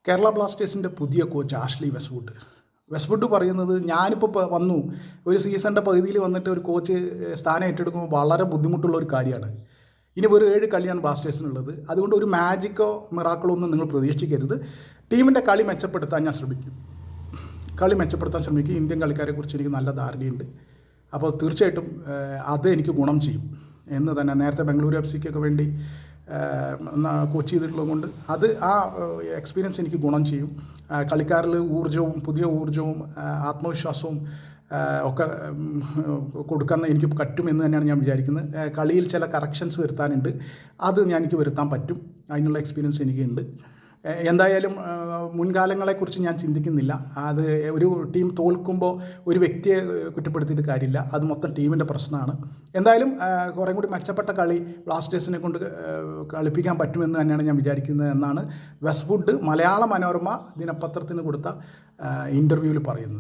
കേരള ബ്ലാസ്റ്റേഴ്സിൻ്റെ പുതിയ coach Ashley Westwood പറയുന്നത് ഞാനിപ്പോൾ വന്നു ഒരു സീസണിൻ്റെ പകുതിയിൽ വന്നിട്ട് ഒരു കോച്ച് സ്ഥാനം ഏറ്റെടുക്കുമ്പോൾ വളരെ ബുദ്ധിമുട്ടുള്ള ഒരു കാര്യമാണ്. ഇനി ഒരു 7 കളിയാണ് ബ്ലാസ്റ്റേഴ്സിനുള്ളത്. അതുകൊണ്ട് ഒരു മാജിക്കോ മിറാക്കിളോ ഒന്നും നിങ്ങൾ പ്രതീക്ഷിക്കരുത്. ടീമിൻ്റെ കളി മെച്ചപ്പെടുത്താൻ ഞാൻ ശ്രമിക്കും. ഇന്ത്യൻ കളി എനിക്ക് നല്ല ധാരണയുണ്ട്. അപ്പോൾ തീർച്ചയായിട്ടും അത് എനിക്ക് ഗുണം ചെയ്യും എന്ന് തന്നെ നേരത്തെ ബംഗളൂരു FC-ക്കൊക്കെ വേണ്ടി കോച്ച് ചെയ്തിട്ടുള്ളത് കൊണ്ട് ആ എക്സ്പീരിയൻസ് എനിക്ക് ഗുണം ചെയ്യും. കളിക്കാരിൽ പുതിയ ഊർജ്ജവും ആത്മവിശ്വാസവും ഒക്കെ കൊടുക്കാൻ എനിക്ക് പറ്റുമെന്ന് തന്നെയാണ് ഞാൻ വിചാരിക്കുന്നത്. കളിയിൽ ചില കറക്ഷൻസ് വരുത്താനുണ്ട്, അത് എനിക്ക് വരുത്താൻ പറ്റും. അതിനുള്ള എക്സ്പീരിയൻസ് എനിക്കുണ്ട്. എന്തായാലും മുൻകാലങ്ങളെക്കുറിച്ച് ഞാൻ ചിന്തിക്കുന്നില്ല. അത് ഒരു ടീം തോൽക്കുമ്പോൾ ഒരു വ്യക്തിയെ കുറ്റപ്പെടുത്തിയിട്ട് കാര്യമില്ല, അത് മൊത്തം ടീമിൻ്റെ പ്രശ്നമാണ്. എന്തായാലും കുറേ കൂടി മെച്ചപ്പെട്ട കളി ബ്ലാസ്റ്റേഴ്സിനെ കൊണ്ട് കളിപ്പിക്കാൻ പറ്റുമെന്ന് തന്നെയാണ് ഞാൻ വിചാരിക്കുന്നത് എന്നാണ് വെസ്റ്റ്വുഡ് മലയാള മനോരമ ദിനപത്രത്തിന് കൊടുത്ത ഇൻ്റർവ്യൂവിൽ പറയുന്നത്.